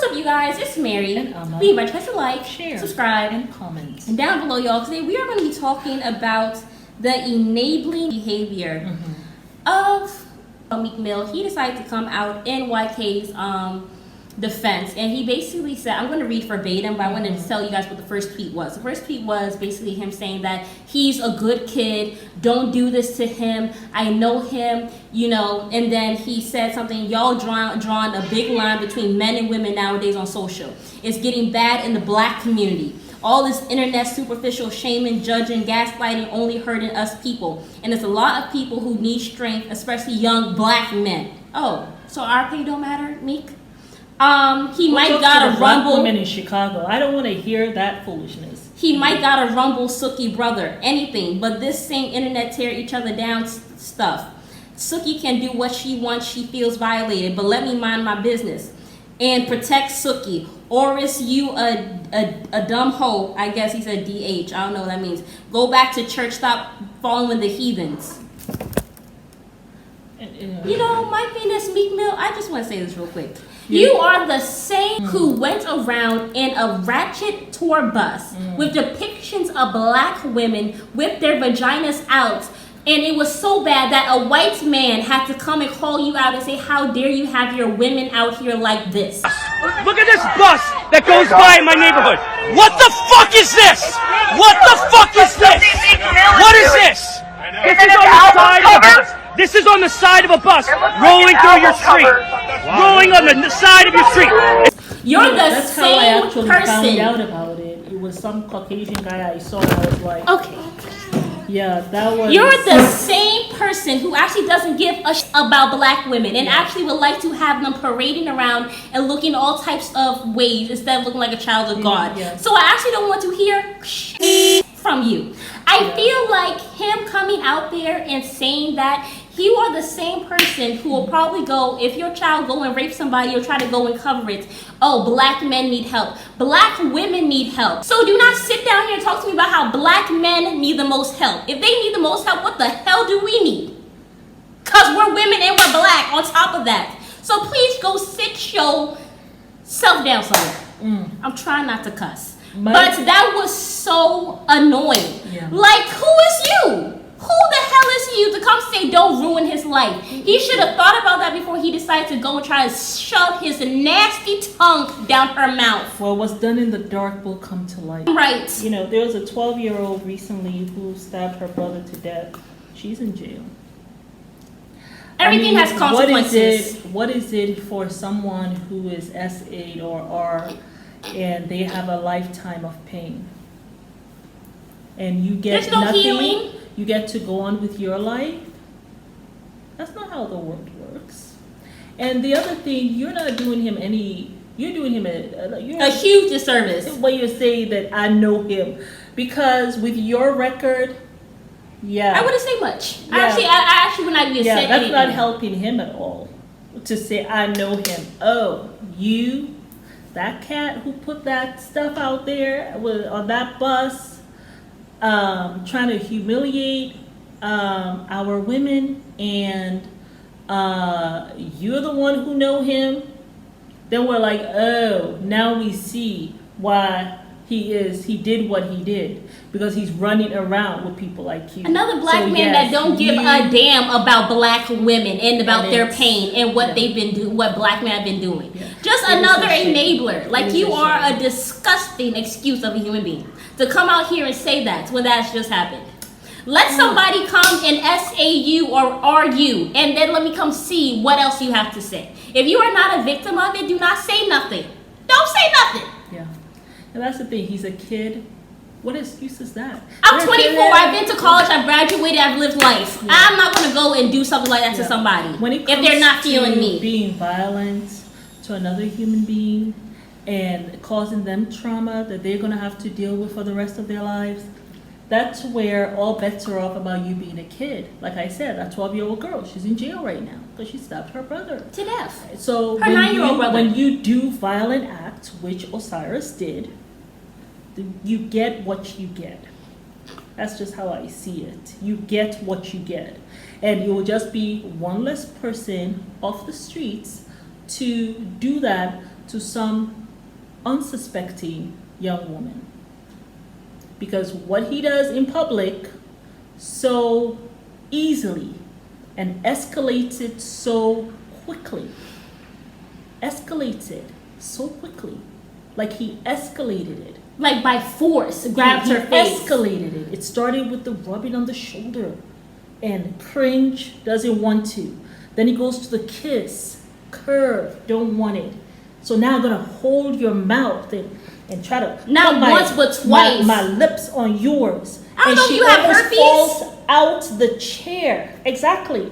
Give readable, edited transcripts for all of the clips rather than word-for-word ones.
What's up, you guys? It's Mary. And Amma. Leave a choice to like, share, subscribe, and comment. And down below, y'all, today we are going to be talking about the enabling behavior of Meek Mill. He decided to come out in YK's defense, and he basically said, I'm going to read verbatim, but I wanted to tell you guys what the first tweet was. The first tweet was basically him saying that he's a good kid, don't do this to him, I know him, you know, and then he said something, y'all drawn a big line between men and women nowadays on social. It's getting bad in the black community. All this internet superficial shaming, judging, gaslighting only hurting us people. And there's a lot of people who need strength, especially young black men. Oh, so our pay don't matter, Meek? He might got a rumble. Women in Chicago. I don't want to hear that foolishness. He might got a rumble, Suki brother, anything. But this same internet tear each other down stuff. Suki can do what she wants. She feels violated, but let me mind my business and protect Suki. Osiris, you a dumb hoe. I guess he said DH. I don't know what that means. Go back to church. Stop following the heathens. You know, my thing is Meek Mill. I just want to say this real quick. You are the same who went around in a ratchet tour bus with depictions of black women with their vaginas out. And it was so bad that a white man had to come and call you out and say, how dare you have your women out here like this? Look at this bus that goes by in my neighborhood. What the fuck is this? What the fuck is this? What is this? This is on the side of a bus. This is on the side of a bus rolling through your street. Rolling on the side of your street. You're the That's same how I actually person. found out about it. It was some Caucasian guy I saw and I was like, Okay. yeah, that was... You're the same person who actually doesn't give a about black women and actually would like to have them parading around and looking all types of ways instead of looking like a child of God. Yeah. So I actually don't want to hear from you. I feel like him coming out there and saying that you are the same person who will probably go, if your child go and rape somebody or try to go and cover it, oh, black men need help. Black women need help. So do not sit down here and talk to me about how black men need the most help. If they need the most help, what the hell do we need? Because we're women and we're black on top of that. So please go sit yourself down somewhere. I'm trying not to cuss. But that was so annoying. Yeah. Like, who is you? Who the hell is you to come say don't ruin his life? He should have thought about that before he decided to go and try to shove his nasty tongue down her mouth. Well, what's done in the dark will come to light. Right. You know, there was a 12-year-old recently who stabbed her brother to death. She's in jail. Everything has consequences. What is it for someone who is S8 or R and they have a lifetime of pain? And you get There's no nothing. healing. You get to go on with your life. That's not how the world works. And the other thing, you're not doing him any. You're doing him a huge disservice. When you say that I know him, because with your record, yeah, I wouldn't say much. Yeah. I actually would not even say that's anything. not helping him at all. To say I know him. Oh, you, that cat who put that stuff out there on that bus. Trying to humiliate our women, and you're the one who know him. Then we're like, oh, now we see why he did what he did, because he's running around with people like you. Another black man that don't give a damn about black women and about their pain and what they've been doing, what black men have been doing. Yeah. Just another enabler. Like, you are a disgusting excuse of a human being to come out here and say that when that's just happened. Let somebody come and SAU or RU, and then let me come see what else you have to say. If you are not a victim of it, do not say nothing. Don't say nothing. Yeah. And that's the thing. He's a kid. What excuse is that? I'm 24. I've been to college. I've graduated. I've lived life. Yeah. I'm not going to go and do something like that to somebody if they're not feeling me. Being violent to another human being and causing them trauma that they're going to have to deal with for the rest of their lives, that's where all bets are off about you being a kid. Like I said, that 12-year-old girl, she's in jail right now because she stabbed her brother to death. So her 9-year-old brother. When you do violent acts, which Osiris did, you get what you get. That's just how I see it. You get what you get. And you will just be one less person off the streets to do that to some unsuspecting young woman. Because what he does in public so easily and escalates it so quickly. Like he escalated it. Like by force, grabbed her face. Escalated it. It started with the rubbing on the shoulder. And cringe, doesn't want to. Then he goes to the kiss. Curve, don't want it. So now I'm going to hold your mouth and try to not put once but twice. My lips on yours. I don't know if you have herpes. Falls out the chair. Exactly.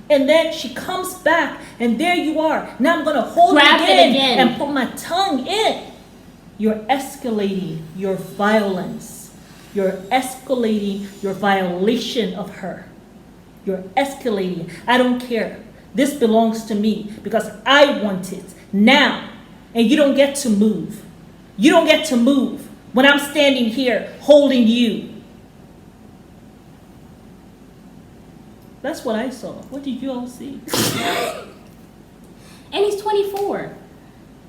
And then she comes back, and there you are. Now I'm going to hold it again and put my tongue in. You're escalating your violence. You're escalating your violation of her. You're escalating. I don't care. This belongs to me because I want it now. And you don't get to move. You don't get to move when I'm standing here holding you. That's what I saw. What did you all see? And he's 24.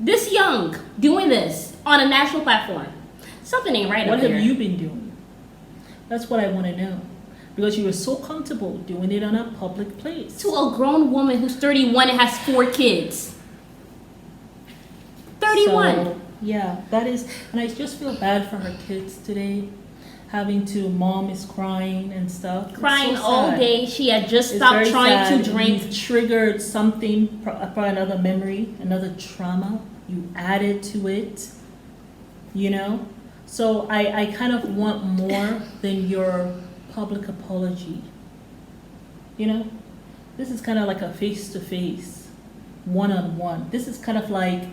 This young, doing this on a national platform. Something ain't right up here. What have you been doing? That's what I want to know. Because you were so comfortable doing it on a public place. To a grown woman who's 31 and has 4 kids. 31. So, yeah, that is, and I just feel bad for her kids today. Mom is crying and stuff. Crying all day. She had just stopped trying to drink. You triggered something for another memory, another trauma. You added to it, you know? So I kind of want more than your public apology. You know? This is kind of like a face-to-face, one-on-one. This is kind of like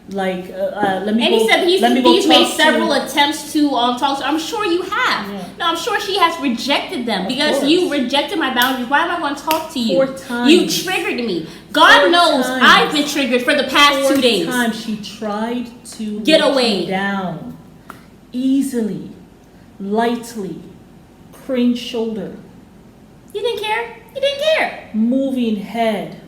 let me. And he said he's made several attempts to talk to. I'm sure you have. Yeah. No, I'm sure she has rejected them because you rejected my boundaries. Why am I going to talk to you? 4 times. You triggered me. God knows I've been triggered for the past 2 days. 4 times she tried to get away down easily, lightly, cringe shoulder. You didn't care. You didn't care. Moving head.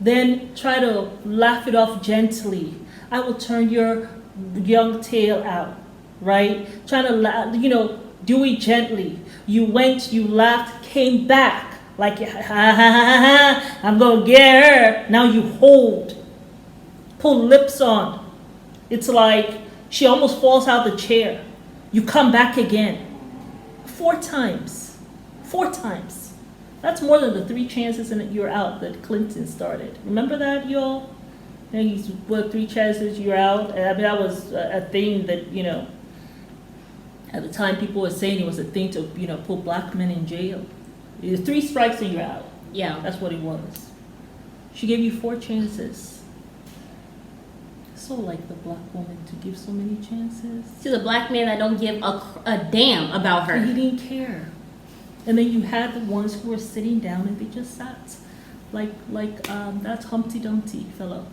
Then try to laugh it off gently. I will turn your young tail out, right? Trying to, do it gently. You went, you laughed, came back. Like, ha, ha, ha, ha, I'm going to get her. Now you hold. Pull lips on. It's like she almost falls out the chair. You come back again. 4 times. 4 times. That's more than the 3 chances and you're out that Clinton started. Remember that, y'all? And he's, 3 chances, you're out? I mean, that was a thing that, at the time people were saying it was a thing to, put black men in jail. 3 strikes and you're out. Yeah. That's what it was. She gave you 4 chances. So like the black woman to give so many chances. She's a black man that don't give a damn about her. And he didn't care. And then you had the ones who were sitting down and they just sat. Like that Humpty Dumpty fellow.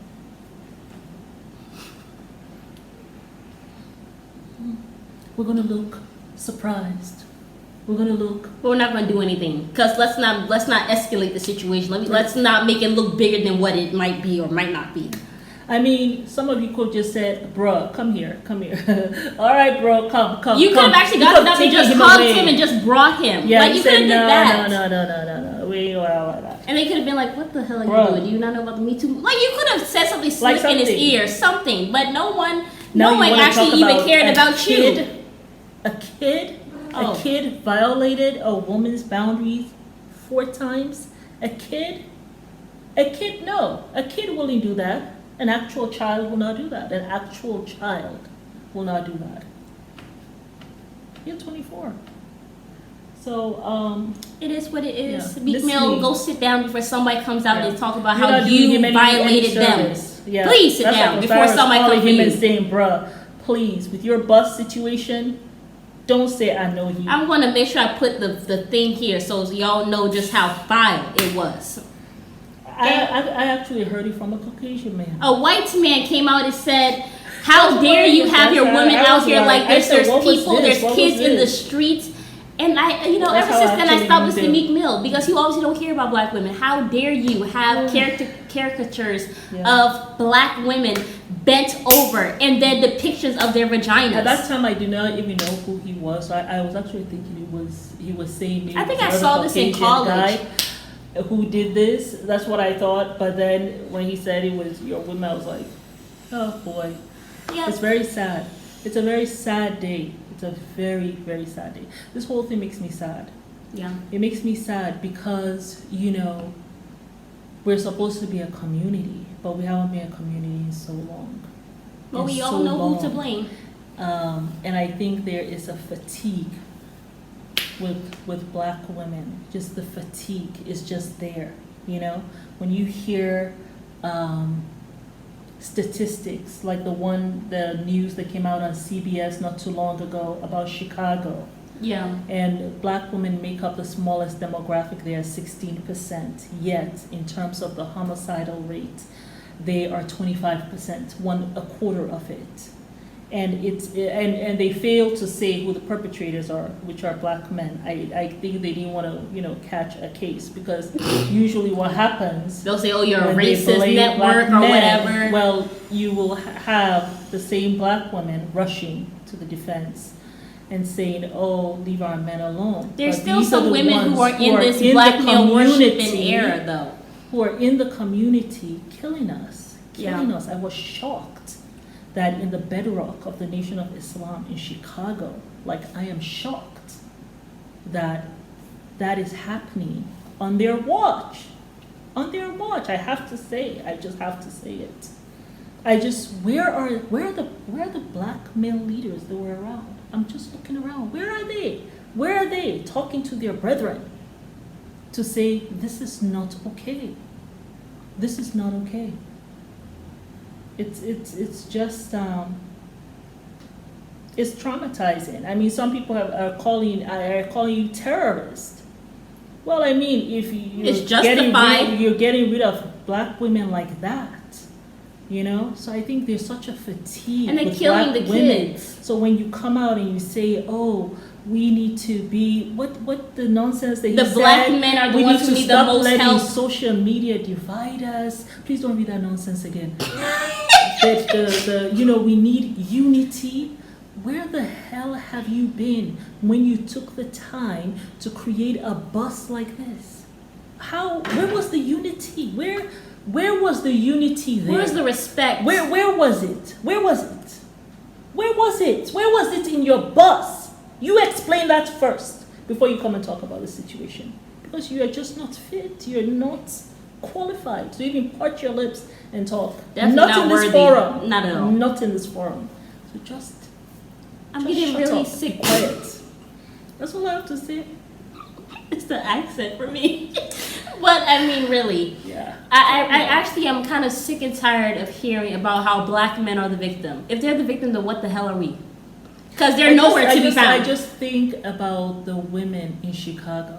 We're gonna look surprised. We're gonna look. But we're not gonna do anything. Because let's not escalate the situation. Let's not make it look bigger than what it might be or might not be. I mean, some of you could have just said, bruh, come here. All right, bro, come. You could have actually got up and just hugged him and just brought him. Yeah, like, you could have did that. No. We ain't all that. And they could have been like, what the hell are you doing? Do you not know about the Me Too? Like, you could have said something slick in his ear, something. But no one actually even cared about you. A kid violated a woman's boundaries 4 times. A kid, no. A kid wouldn't do that. An actual child will not do that. An actual child will not do that. You're 24. So, it is what it is. Yeah. Meek Mill, go sit down before somebody comes out and talk about how you violated them. Yeah. Please sit down before somebody comes for you. And saying, bruh, please, with your bus situation, don't say I know you. I'm going to make sure I put the thing here so y'all know just how vile it was. I actually heard it from a Caucasian man. A white man came out and said, how dare you have your women out here like this? There's people, there's kids in the streets. And I, you know, That's ever how since then I actually stopped you listening to do. Meek Mill because you obviously don't care about black women. How dare you have caricatures of black women bent over and then depictions of their vaginas? At that time, I did not even know who he was. So I was actually thinking he was saying maybe I think it I was saw a this in Caucasian college. guy who did this. That's what I thought. But then when he said it was your woman, I was like, oh boy. Yeah. It's very sad. It's a very sad day. It's a very, very sad day. This whole thing makes me sad. Yeah. It makes me sad because, you know, we're supposed to be a community, but we haven't been a community in so long. Well, we In all so know who to long. blame. And I think there is a fatigue with black women. Just the fatigue is just there, you know? When you hear statistics like the news that came out on CBS not too long ago about Chicago, Yeah. and black women make up the smallest demographic there, 16%. Yet, in terms of the homicidal rate, they are 25%, a quarter of it. And and they fail to say who the perpetrators are, which are black men. I think they didn't want to, you know, catch a case because usually what happens They'll say, oh, you're a when they racist blame network black or men, whatever. well, you will have the same black women rushing to the defense and saying, oh, leave our men alone. There's But still these are some the women ones who are in this the black male worshiping community, era, though. who are in the community killing us. Yeah. I was shocked that in the bedrock of the Nation of Islam in Chicago, like I am shocked that that is happening on their watch. On their watch, I have to say, I just have to say it. Where are the black male leaders that were around? I'm just looking around. Where are they? Where are they talking to their brethren to say this is not okay? This is not okay. It's just it's traumatizing. I mean, some people are calling you terrorist. Well, I mean, if It's justified. you're getting rid of black women like that, you know. So I think there's such a fatigue And they're with killing black the women. kids. So when you come out and you say, "Oh, we need to be," what the nonsense that he The said, black men are the we ones need who to need the stop most letting help. social media divide us. Please don't read that nonsense again. That the you know, we need unity. Where the hell have you been when you took the time to create a bus like this? Where was the unity? Where was the unity there? Where's the respect? Where was it? Where was it? Where was it? Where was it in your bus? You explain that first before you come and talk about the situation. Because you are just not fit. You're not qualified to even part your lips and talk. Definitely not not in this worthy. forum. Not at all. Not in this forum. So just getting shut really up, sick. be quiet. That's all I have to say. It's the accent for me. But I mean, really. Yeah. I actually am kind of sick and tired of hearing about how black men are the victim. If they're the victim, then what the hell are we? Because they're nowhere to be found. I just think about the women in Chicago.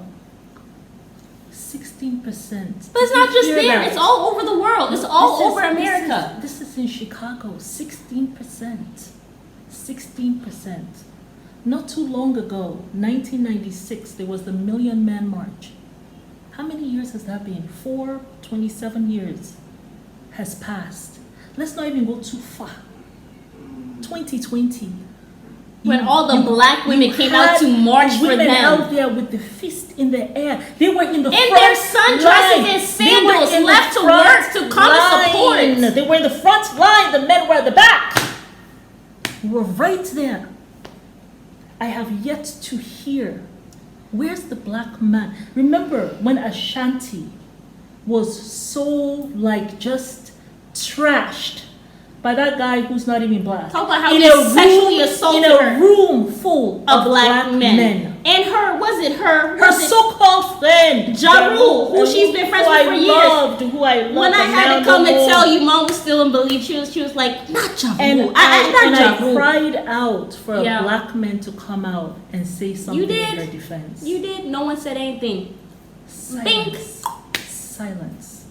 16%. But it's not just there. It's all over the world. It's all over America. This is in Chicago. 16%. 16%. Not too long ago, 1996, there was the Million Man March. How many years has that been? 27 years has passed. Let's not even go too far. 2020. When all the black women came out to march for women them. out there with the fist in the air. They were in the In front their sundresses line. and They were sandals, in the left to front work to come and support. line. They were in the front line. The men were at the back. We were right there. I have yet to hear, where's the black man? Remember when Ashanti was so like just trashed by that guy who's not even black. Talk about how he sexually assaulted her. In a room full of black men. And Her so-called friend, Ja Rule, who she's been friends with for years. Who I loved. When I had to come and tell you, Mom was still in belief. She was like, not Ja Rule. And I cried out for a Yeah. black man to come out and say something in her defense. You did. No one said anything. Silence. Silence.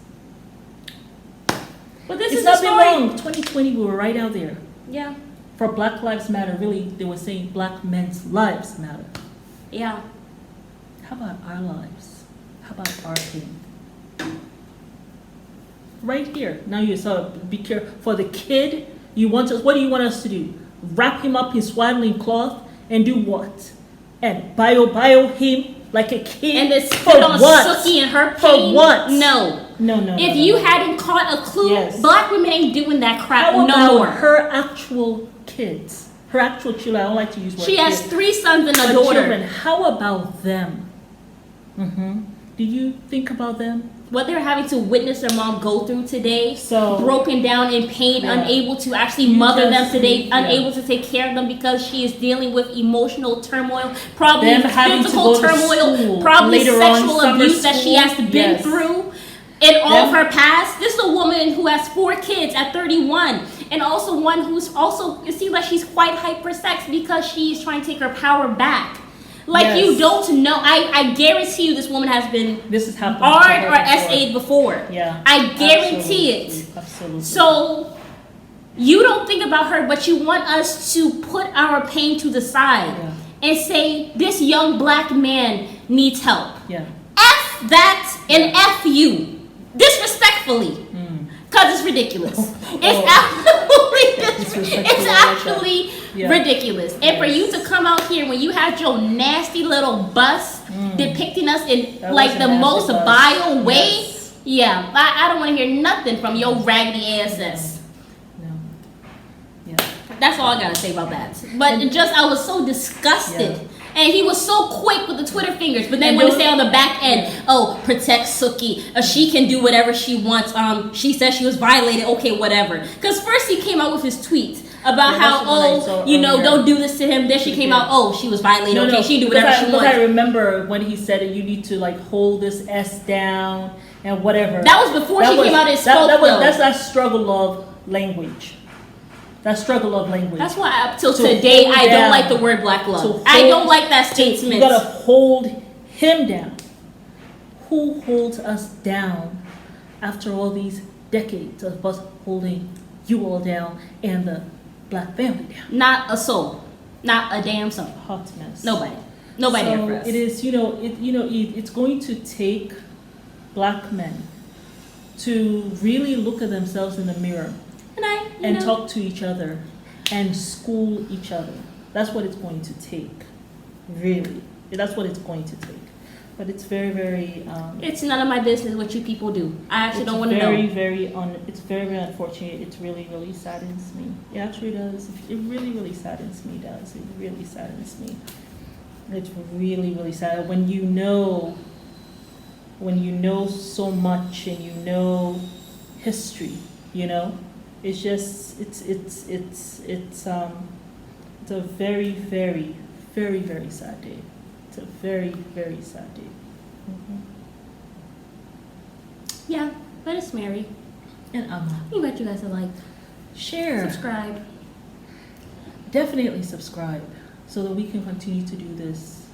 But this It's is the not been story. long. 2020, we were right out there. Yeah. For Black Lives Matter, really, they were saying Black men's lives matter. Yeah. How about our lives? How about our pain? Right here. Now you saw. Be careful for the kid. You want us. What do you want us to do? Wrap him up in swaddling cloth and do what? And bio him like a kid. And then spit on Suki and her pain. For what? No. If you hadn't caught a clue, black women ain't doing that crap no more. more. Her actual kids. Her actual children. I don't like to use words. She has 3 sons and a daughter. Children. How about them? Did you think about them? What they're having to witness their mom go through today, so broken down in pain, unable to actually mother them today, unable to take care of them because she is dealing with emotional turmoil, probably physical turmoil, probably sexual abuse that she has been through in all of her past. This is a woman who has 4 kids at 31, and also one who's also, it seems like she's quite hypersexed because she's trying to take her power back. Like, you don't know. I guarantee you this woman has been R'd or SA'd before. Yeah. I guarantee it. Absolutely. So, you don't think about her, but you want us to put our pain to the side and say, this young black man needs help. Yeah. F that and F you. Disrespectfully. Because it's ridiculous. It's actually ridiculous. And for you to come out here when you had your nasty little bust depicting us in like the most vile way, I don't want to hear nothing from your raggedy ass. That's all I gotta say about that. But I was so disgusted. And he was so quick with the Twitter fingers, but then when he say on the back end, protect Suki, she can do whatever she wants. She said she was violated. Okay, whatever. Because first he came out with his tweet about how don't do this to him. Then she came out, she was violated. Okay, she can do whatever she wants. I remember when he said you need to like hold this S down and whatever. That was before she came out and spoke. That's that struggle of language. That struggle of language. That's why up till today I don't like the word black love. I don't like that statement. You gotta hold him down. Who holds us down after all these decades of us holding you all down and the black family down? Not a soul. Not a damn soul. Hot mess. Nobody So there for us. it is, it's going to take black men to really look at themselves in the mirror. And talk to each other and school each other. That's what it's going to take, really. That's what it's going to take. But it's very, very... it's none of my business what you people do. I actually don't want to know. It's very, very unfortunate. It really, really saddens me. It actually does. It really, really saddens me, does. It really saddens me. It's really, really sad. When you know so much and you know history, it's just it's a very, very, very, very sad day. It's a very, very sad day. Yeah, but it's Mary And Amma. We bet you guys are like, share, subscribe. Definitely subscribe so that we can continue to do this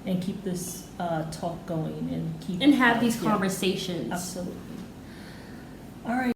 and keep this talk going and have these conversations. Absolutely. All right.